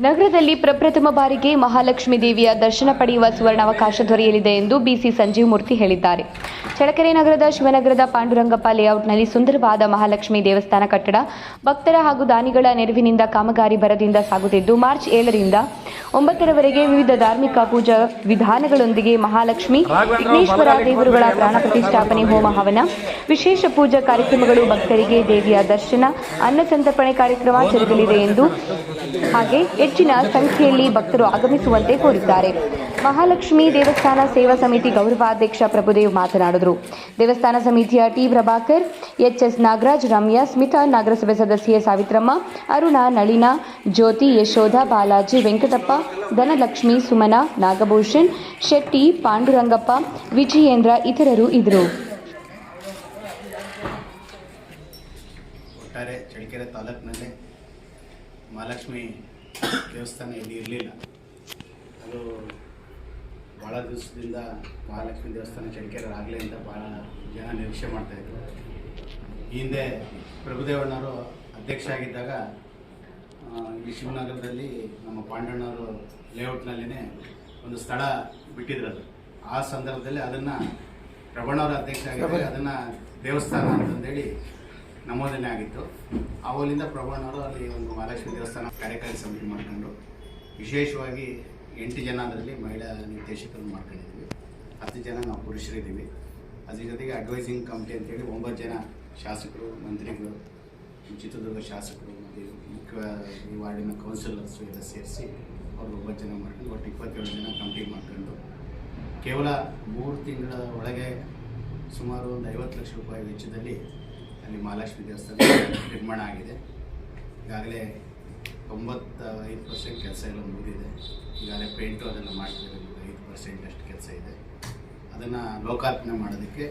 ನಗರದಲ್ಲಿ ಪ್ರಪ್ರಥಮ ಬಾರಿಗೆ ಮಹಾಲಕ್ಷ್ಮೀ ದೇವಿಯ ದರ್ಶನ ಪಡೆಯುವ ಸುವರ್ಣಾವಕಾಶ ದೊರೆಯಲಿದೆ ಎಂದು ಬಿಸಿ ಸಂಜೀವ್ ಮೂರ್ತಿ ಹೇಳಿದ್ದಾರೆ. ಚಳ್ಳಕೆರೆ ನಗರದ ಶಿವನಗರದ ಪಾಂಡುರಂಗಪ್ಪ ಲೇಔಟ್ನಲ್ಲಿ ಸುಂದರವಾದ ಮಹಾಲಕ್ಷ್ಮೀ ದೇವಸ್ಥಾನ ಕಟ್ಟಡ ಭಕ್ತರ ಹಾಗೂ ದಾನಿಗಳ ನೆರವಿನಿಂದ ಕಾಮಗಾರಿ ಭರದಿಂದ ಸಾಗುತ್ತಿದ್ದು, ಮಾರ್ಚ್ 7ರಿಂದ 9ರವರೆಗೆ ವಿವಿಧ ಧಾರ್ಮಿಕ ಪೂಜಾ ವಿಧಾನಗಳೊಂದಿಗೆ ಮಹಾಲಕ್ಷ್ಮಿ ವಿಘ್ನೇಶ್ವರ ದೇವರುಗಳ ಪ್ರಾಣ ಪ್ರತಿಷ್ಠಾಪನೆ, ಹೋಮ ಹವನ, ವಿಶೇಷ ಪೂಜಾ ಕಾರ್ಯಕ್ರಮಗಳು, ಭಕ್ತರಿಗೆ ದೇವಿಯ ದರ್ಶನ, ಅನ್ನ ಸಂತರ್ಪಣೆ ಕಾರ್ಯಕ್ರಮ ಜರುಗಲಿದೆ ಎಂದು ಹಾಗೆ ಹೆಚ್ಚಿನ ಸಂಖ್ಯೆಯಲ್ಲಿ ಭಕ್ತರು ಆಗಮಿಸುವಂತೆ ಕೋರಿದ್ದಾರೆ. ಮಹಾಲಕ್ಷ್ಮಿ ದೇವಸ್ಥಾನ ಸೇವಾ ಸಮಿತಿ ಗೌರವಾಧ್ಯಕ್ಷ ಪ್ರಭುದೇವ್ ಮಾತನಾಡಿದರು. ದೇವಸ್ಥಾನ ಸಮಿತಿಯ ಟಿ ಪ್ರಭಾಕರ್, ಎಚ್ಎಸ್ ನಾಗರಾಜ್, ರಮ್ಯಾ, ಸ್ಮಿತಾ, ನಗರಸಭೆ ಸದಸ್ಯೆ ಸಾವಿತ್ರಮ್ಮ, ಅರುಣಾ, ನಳಿನಾ, ಜ್ಯೋತಿ, ಯಶೋಧ, ಬಾಲಾಜಿ, ವೆಂಕಟಪ್ಪ, ಧನಲಕ್ಷ್ಮಿ, ಸುಮನಾ, ನಾಗಭೂಷಣ್, ಶೆಟ್ಟಿ, ಪಾಂಡುರಂಗಪ್ಪ, ವಿಜಯೇಂದ್ರ ಇತರರು ಇದ್ದರು. ಒಟ್ಟಾರೆ ಚಳ್ಳಕೆರೆ ತಾಲೂಕಿನಲ್ಲಿ ಮಹಾಲಕ್ಷ್ಮಿ ದೇವಸ್ಥಾನ ಇಲ್ಲಿ ಇರಲಿಲ್ಲ. ಅದು ಭಾಳ ದಿವಸದಿಂದ ಮಹಾಲಕ್ಷ್ಮಿ ದೇವಸ್ಥಾನ ಚಳ್ಳಕೆರೆ ಆಗಲಿ ಅಂತ ಭಾಳ ಜನ ನಿರೀಕ್ಷೆ ಮಾಡ್ತಾಯಿದ್ರು. ಈ ಹಿಂದೆ ಪ್ರಭುದೇವಣ್ಣವರು ಅಧ್ಯಕ್ಷ ಆಗಿದ್ದಾಗ ಈ ಶಿವನಗರದಲ್ಲಿ ನಮ್ಮ ಪಾಂಡಣ್ಣವರು ಲೇಔಟ್ನಲ್ಲಿನೇ ಒಂದು ಸ್ಥಳ ಬಿಟ್ಟಿದ್ರದು. ಆ ಸಂದರ್ಭದಲ್ಲಿ ಅದನ್ನು ಪ್ರಭಣ್ಣವರ ಅಧ್ಯಕ್ಷ ಆಗಿದ್ದಾಗ ಅದನ್ನು ದೇವಸ್ಥಾನ ಅಂತಂದೇಳಿ ನಮೂದನೆ ಆಗಿತ್ತು. ಅವಲಿಂದ ಪ್ರಭಣ್ಣವರು ಅಲ್ಲಿ ಒಂದು ಮಹಾಲಕ್ಷ್ಮಿ ದೇವಸ್ಥಾನ ಕಾರ್ಯಕಾರಿ ಸಮಿತಿ ಮಾಡ್ಕೊಂಡು ವಿಶೇಷವಾಗಿ 8 ಜನ ಅದರಲ್ಲಿ ಮಹಿಳಾ ನಿರ್ದೇಶಕರು ಮಾಡ್ಕೊಂಡಿದ್ದೀವಿ. 10 ಜನ ನಾವು ಪುರುಷರಿದ್ದೀವಿ. ಅದ್ರ ಜೊತೆಗೆ ಅಡ್ವೈಸಿಂಗ್ ಕಮಿಟಿ ಅಂತೇಳಿ 9 ಜನ ಶಾಸಕರು, ಮಂತ್ರಿಗಳು, ಚಿತ್ರದುರ್ಗ ಶಾಸಕರು ಮತ್ತು ಮುಖ್ಯ ಈ ವಾರ್ಡಿನ ಕೌನ್ಸಿಲರ್ಸು ಎಲ್ಲ ಸೇರಿಸಿ ಅವರು 9 ಜನ ಮಾಡ್ಕೊಂಡು ಒಟ್ಟು 27 ಜನ ಕಮಿಟಿ ಮಾಡ್ಕೊಂಡು ಕೇವಲ 3 ತಿಂಗಳ ಒಳಗೆ ಸುಮಾರು ಒಂದು 50 ಲಕ್ಷ ರೂಪಾಯಿ ವೆಚ್ಚದಲ್ಲಿ ಅಲ್ಲಿ ಮಹಾಲಕ್ಷ್ಮಿ ದೇವಸ್ಥಾನ ನಿರ್ಮಾಣ ಆಗಿದೆ. ಈಗಾಗಲೇ 95% ಕೆಲಸ ಎಲ್ಲ ಮುಗಿದಿದೆ. ಈಗಾಗಲೇ ಪೇಂಟು ಅದೆಲ್ಲ ಮಾಡ್ತಿದ್ದಾರೆ. 5% ಅಷ್ಟು ಕೆಲಸ ಇದೆ. ಅದನ್ನು ಲೋಕಾರ್ಪಣೆ ಮಾಡೋದಕ್ಕೆ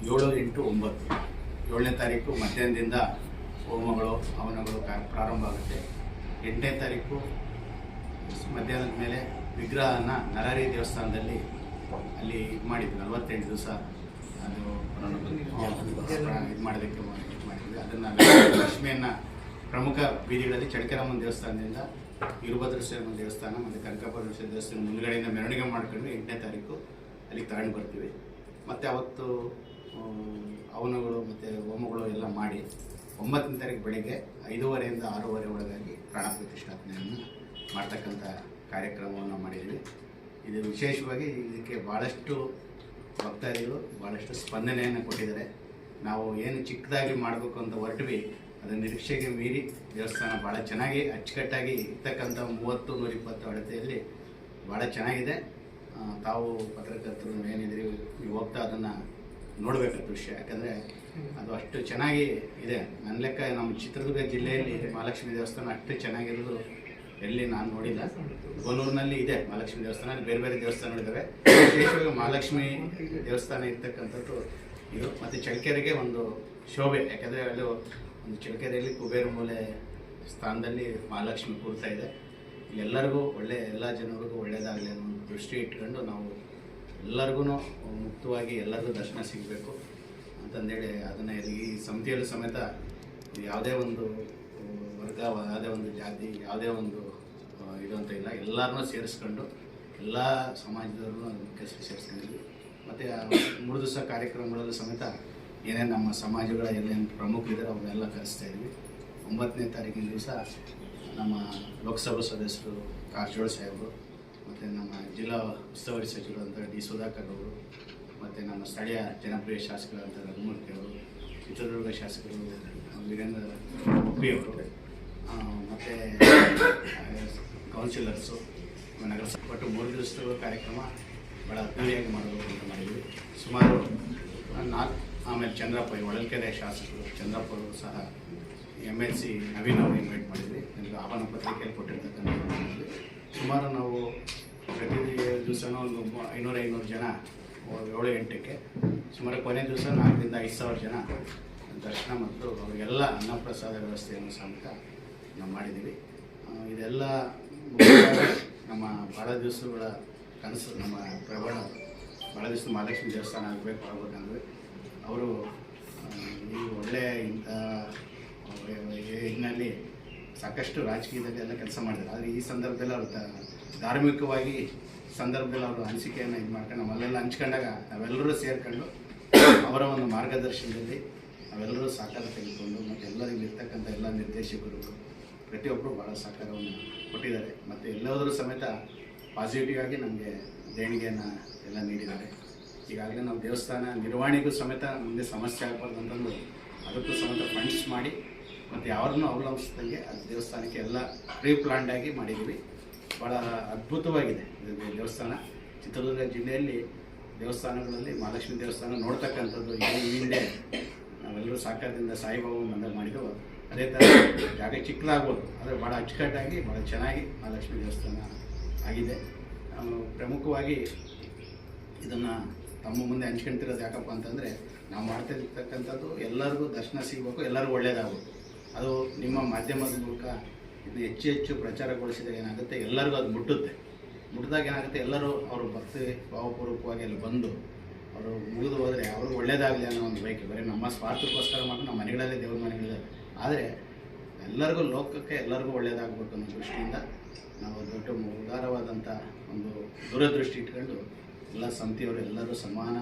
7-8-9 7ನೇ ತಾರೀಕು ಮಧ್ಯಾಹ್ನದಿಂದ ಹೋಮಗಳು ಹವನಗಳು ಪ್ರಾರಂಭ ಆಗುತ್ತೆ. 8ನೇ ತಾರೀಕು ಮಧ್ಯಾಹ್ನದ ಮೇಲೆ ವಿಗ್ರಹನ ನರಹರಿ ದೇವಸ್ಥಾನದಲ್ಲಿ ಅಲ್ಲಿ ಇದು ಮಾಡಿದ್ವಿ. 48 ದಿವಸ ಅದು ಇದು ಮಾಡೋದಕ್ಕೆ ಮಾಡಿದ್ವಿ. ಅದನ್ನು ಲಕ್ಷ್ಮಿಯನ್ನು ಪ್ರಮುಖ ಬೀದಿಗಳಲ್ಲಿ ಚಳ್ಳಕೆರಮ್ಮನ ದೇವಸ್ಥಾನದಿಂದ ವೀರಭದ್ರೇಶ್ವರನ ದೇವಸ್ಥಾನ ಮತ್ತು ಕನಕಪರಮೇಶ್ವರ ದೇವಸ್ಥಾನ ಮುಂದುಗಡೆಯಿಂದ ಮೆರವಣಿಗೆ ಮಾಡ್ಕೊಂಡು 8ನೇ ತಾರೀಕು ಅಲ್ಲಿಗೆ ತಗೊಂಡು ಬರ್ತೀವಿ. ಮತ್ತು ಅವತ್ತು ಹವನಗಳು ಮತ್ತು ಹೋಮಗಳು ಎಲ್ಲ ಮಾಡಿ 9ನೇ ತಾರೀಕು ಬೆಳಗ್ಗೆ 5:30ರಿಂದ 6:30 ಒಳಗಾಗಿ ಪ್ರಾಣ ಪ್ರತಿಷ್ಠಾಪನೆಯನ್ನು ಮಾಡ್ತಕ್ಕಂಥ ಕಾರ್ಯಕ್ರಮವನ್ನು ಮಾಡಿದ್ವಿ. ಇದು ವಿಶೇಷವಾಗಿ ಇದಕ್ಕೆ ಭಾಳಷ್ಟು ಭಕ್ತಾದಿಗಳು ಭಾಳಷ್ಟು ಸ್ಪಂದನೆಯನ್ನು ಕೊಟ್ಟಿದ್ದಾರೆ. ನಾವು ಏನು ಚಿಕ್ಕದಾಗಿ ಮಾಡಬೇಕು ಅಂತ ಹೊರಟ್ವಿ, ಅದರ ನಿರೀಕ್ಷೆಗೆ ಮೀರಿ ದೇವಸ್ಥಾನ ಭಾಳ ಚೆನ್ನಾಗಿ ಅಚ್ಚುಕಟ್ಟಾಗಿ ಇರ್ತಕ್ಕಂಥ 30-120 ಅಳತೆಯಲ್ಲಿ ಭಾಳ ಚೆನ್ನಾಗಿದೆ. ತಾವು ಪತ್ರಕರ್ತರು ಏನಿದ್ರಿ ನೀವು ಹೋಗ್ತಾ ಅದನ್ನು ನೋಡಬೇಕು ದೃಶ್ಯ. ಯಾಕಂದರೆ ಅದು ಅಷ್ಟು ಚೆನ್ನಾಗಿ ಇದೆ. ನನ್ನ ಲೆಕ್ಕ ನಮ್ಮ ಚಿತ್ರದುರ್ಗ ಜಿಲ್ಲೆಯಲ್ಲಿ ಮಹಾಲಕ್ಷ್ಮಿ ದೇವಸ್ಥಾನ ಅಷ್ಟು ಚೆನ್ನಾಗಿರೋದು ಎಲ್ಲಿ ನಾನು ನೋಡಿಲ್ಲ. ಕೋನೂರಿನಲ್ಲಿ ಇದೆ ಮಹಾಲಕ್ಷ್ಮಿ ದೇವಸ್ಥಾನ, ಬೇರೆ ಬೇರೆ ದೇವಸ್ಥಾನಗಳಿದ್ದಾವೆ. ವಿಶೇಷವಾಗಿ ಮಹಾಲಕ್ಷ್ಮಿ ದೇವಸ್ಥಾನ ಇರ್ತಕ್ಕಂಥದ್ದು ಇದು. ಮತ್ತು ಚಳ್ಳಕೆರೆಗೆ ಒಂದು ಶೋಭೆ. ಯಾಕಂದರೆ ಅಲ್ಲಿ ಒಂದು ಚಳ್ಳಕೆರೆಯಲ್ಲಿ ಕುಬೇರ ಮೂಲೆ ಸ್ಥಾನದಲ್ಲಿ ಮಹಾಲಕ್ಷ್ಮಿ ಕೂರ್ತಾ ಇದೆ. ಎಲ್ಲರಿಗೂ ಎಲ್ಲ ಜನರಿಗೂ ಒಳ್ಳೆಯದಾಗಲಿ ಅನ್ನೋ ದೃಷ್ಟಿ ಇಟ್ಕೊಂಡು ನಾವು ಎಲ್ಲರಿಗೂ ಮುಕ್ತವಾಗಿ ಎಲ್ಲರಿಗೂ ದರ್ಶನ ಸಿಗಬೇಕು ಅಂತಂದೇಳಿ ಅದನ್ನು ಈ ಸಮಿತಿಯಲ್ಲೂ ಸಮೇತ ಯಾವುದೇ ಒಂದು ವರ್ಗ, ಯಾವುದೇ ಒಂದು ಜಾತಿ, ಯಾವುದೇ ಒಂದು ಇದು ಅಂತ ಇಲ್ಲ, ಎಲ್ಲರನ್ನೂ ಸೇರಿಸ್ಕೊಂಡು ಎಲ್ಲ ಸಮಾಜದವ್ರನ್ನೂ ಅದಕ್ಕೆ ಸೇರಿಸ್ಕೊಂಡಿದ್ವಿ. ಮತ್ತು 3 ದಿವಸ ಕಾರ್ಯಕ್ರಮಗಳಲ್ಲೂ ಸಮೇತ ಏನೇನು ನಮ್ಮ ಸಮಾಜಗಳ ಎಲ್ಲೇನು ಪ್ರಮುಖರಿದ್ದಾರೆ ಅವನ್ನೆಲ್ಲ ಕರೆಸ್ತಾ ಇದ್ವಿ. 9ನೇ ತಾರೀಕಿನ ದಿವಸ ನಮ್ಮ ಲೋಕಸಭಾ ಸದಸ್ಯರು ಕಾರಜೋಳ ಸಾಹೇಬರು ಮತ್ತು ನಮ್ಮ ಜಿಲ್ಲಾ ಉಸ್ತುವಾರಿ ಸಚಿವರಂತ ಡಿ ಸುಧಾಕರ್ ಅವರು ಮತ್ತು ನಮ್ಮ ಸ್ಥಳೀಯ ಜನಪ್ರಿಯ ಶಾಸಕರಂತ ರಘುಮೂರ್ತಿ ಅವರು, ಚಿತ್ರದುರ್ಗ ಶಾಸಕರು ವೀರೇಂದ್ರ ಉಪ್ಪಿಯವರು ಮತ್ತು ಕೌನ್ಸಿಲರ್ಸು, ನಗರಸಭೆ ಒಟ್ಟು 3 ದಿವಸದ ಕಾರ್ಯಕ್ರಮ ಭಾಳ ಅದ್ದೂರಿಯಾಗಿ ಮಾಡಬೇಕು ಅಂತ ಮಾಡಿದ್ವಿ. ಸುಮಾರು 4 ಆಮೇಲೆ ಚಂದ್ರಪ್ಪ, ಹೊಳಲ್ಕೆರೆ ಶಾಸಕರು ಚಂದ್ರಪ್ಪ ಅವರು ಸಹ MLC ನವೀನ್ ಅವರು ಇನ್ವೈಟ್ ಮಾಡಿದ್ವಿ. ನನಗೆ ಆಹ್ವಾನ ಪತ್ರಿಕೆಯಲ್ಲಿ ಕೊಟ್ಟಿರ್ತಕ್ಕಂಥ ಮಾಡಿದ್ವಿ. ಸುಮಾರು ನಾವು ಪ್ರತಿ ದಿವಸನೂ ಒಂದು 500 ಜನ 7-8ಕ್ಕೆ ಸುಮಾರು ಕೊನೆ ದಿವಸ 4ರಿಂದ 5,000 ಜನ ದರ್ಶನ ಮತ್ತು ಅವರಿಗೆಲ್ಲ ಅನ್ನಪ್ರಸಾದ ವ್ಯವಸ್ಥೆಯನ್ನು ಸಮೇತ ನಾವು ಮಾಡಿದ್ದೀವಿ. ಇದೆಲ್ಲ ನಮ್ಮ ಭಾಳ ದಿವಸಗಳ ಕನಸು. ನಮ್ಮ ಪ್ರಭಣ ಭಾಳ ದಿವಸ ಮಹಾಲಕ್ಷ್ಮಿ ದೇವಸ್ಥಾನ ಆಗಬೇಕಂದ್ರೆ ಅವರು ಈ ಒಳ್ಳೆಯ ಇಂಥ ಇದರಲ್ಲಿ ಸಾಕಷ್ಟು ರಾಜಕೀಯದಲ್ಲಿ ಎಲ್ಲ ಕೆಲಸ ಮಾಡಿದ್ದಾರೆ. ಆದರೆ ಈ ಸಂದರ್ಭದಲ್ಲಿ ಅವರು ಧಾರ್ಮಿಕವಾಗಿ ಸಂದರ್ಭದಲ್ಲಿ ಅವರು ಅನಿಸಿಕೆಯನ್ನು ಇದು ಮಾಡ್ಕೊಂಡು ನಮ್ಮಲ್ಲೆಲ್ಲ ಹಂಚ್ಕೊಂಡಾಗ ನಾವೆಲ್ಲರೂ ಸೇರ್ಕೊಂಡು ಅವರ ಒಂದು ಮಾರ್ಗದರ್ಶನದಲ್ಲಿ ನಾವೆಲ್ಲರೂ ಸಹಕಾರ ತೆಗೆದುಕೊಂಡು ಮತ್ತು ಎಲ್ಲರಿಗೂ ಇರ್ತಕ್ಕಂಥ ಎಲ್ಲ ನಿರ್ದೇಶಕರು ಪ್ರತಿಯೊಬ್ಬರು ಭಾಳ ಸಹಕಾರವನ್ನು ಕೊಟ್ಟಿದ್ದಾರೆ. ಮತ್ತು ಎಲ್ಲೋದರೂ ಸಮೇತ ಪಾಸಿಟಿವ್ ಆಗಿ ನಮಗೆ ದೇಣಿಗೆಯನ್ನು ಎಲ್ಲ ನೀಡಿದ್ದಾರೆ. ಈಗಾಗಲೇ ನಾವು ದೇವಸ್ಥಾನ ನಿರ್ವಹಣೆಗೂ ಸಮೇತ ಮುಂದೆ ಸಮಸ್ಯೆ ಆಗಬಾರ್ದು ಅಂತಂದು ಅದಕ್ಕೂ ಸಮೇತ ಫಂಡ್ಸ್ ಮಾಡಿ ಮತ್ತು ಯಾರನ್ನೂ ಅವಲಂಬಿಸಿದಂಗೆ ಅದು ದೇವಸ್ಥಾನಕ್ಕೆ ಎಲ್ಲ ಪ್ರೀ ಪ್ಲಾನ್ಡ್ ಆಗಿ ಮಾಡಿದ್ದೀವಿ. ಭಾಳ ಅದ್ಭುತವಾಗಿದೆ ಇದು ದೇವಸ್ಥಾನ. ಚಿತ್ರದುರ್ಗ ಜಿಲ್ಲೆಯಲ್ಲಿ ದೇವಸ್ಥಾನಗಳಲ್ಲಿ ಮಹಾಲಕ್ಷ್ಮಿ ದೇವಸ್ಥಾನ ನೋಡ್ತಕ್ಕಂಥದ್ದು ಈ ಹಿಂದೆ ನಾವೆಲ್ಲರೂ ಸಹಕಾರದಿಂದ ಸಾಯಿಬಾಬಾ ಮಂದಿರ ಮಾಡಿದ್ದೆವು. ಅದೇ ಥರ ಜಾಗ ಚಿಕ್ಕದಾಗ್ಬೋದು, ಆದರೆ ಭಾಳ ಅಚ್ಚುಕಟ್ಟಾಗಿ ಭಾಳ ಚೆನ್ನಾಗಿ ಮಹಾಲಕ್ಷ್ಮಿ ದೇವಸ್ಥಾನ ಆಗಿದೆ. ಪ್ರಮುಖವಾಗಿ ಇದನ್ನು ತಮ್ಮ ಮುಂದೆ ಹಂಚ್ಕೊಳ್ತಿರೋದು ಯಾಕಪ್ಪ ಅಂತಂದರೆ, ನಾವು ಮಾಡ್ತಾ ಇರ್ತಕ್ಕಂಥದ್ದು ಎಲ್ಲರಿಗೂ ದರ್ಶನ ಸಿಗಬೇಕು, ಎಲ್ಲರಿಗೂ ಒಳ್ಳೆಯದಾಗಬೇಕು. ಅದು ನಿಮ್ಮ ಮಾಧ್ಯಮದ ಮೂಲಕ ಇದು ಹೆಚ್ಚು ಹೆಚ್ಚು ಪ್ರಚಾರಗೊಳಿಸಿದಾಗ ಏನಾಗುತ್ತೆ, ಎಲ್ಲರಿಗೂ ಅದು ಮುಟ್ಟಿದಾಗ ಏನಾಗುತ್ತೆ, ಎಲ್ಲರೂ ಅವರು ಭಕ್ತಿ ಭಾವಪೂರ್ವಕವಾಗಿ ಅಲ್ಲಿ ಬಂದು ಅವರು ಮುಗಿದು ಹೋದರೆ ಅವ್ರಿಗೆ ಒಳ್ಳೇದಾಗಲಿ ಅನ್ನೋ ಒಂದು ಬಯಕೆ. ಬರೀ ನಮ್ಮ ಸ್ವಾರ್ಥಕ್ಕೋಸ್ಕರ ಮಾತ್ರ ನಮ್ಮ ಮನೆಗಳಲ್ಲೇ ದೇವ್ರ ಮನೆಗಳಿದೆ, ಆದರೆ ಎಲ್ಲರಿಗೂ ಲೋಕಕ್ಕೆ ಎಲ್ಲರಿಗೂ ಒಳ್ಳೆಯದಾಗಬೇಕು ಅನ್ನೋ ದೃಷ್ಟಿಯಿಂದ ನಾವು ದೊಡ್ಡ ಉದಾರವಾದಂಥ ಒಂದು ದೂರದೃಷ್ಟಿ ಇಟ್ಕೊಂಡು ಎಲ್ಲ ಸಮಿತಿಯವರು ಎಲ್ಲರೂ ಸಮಾನ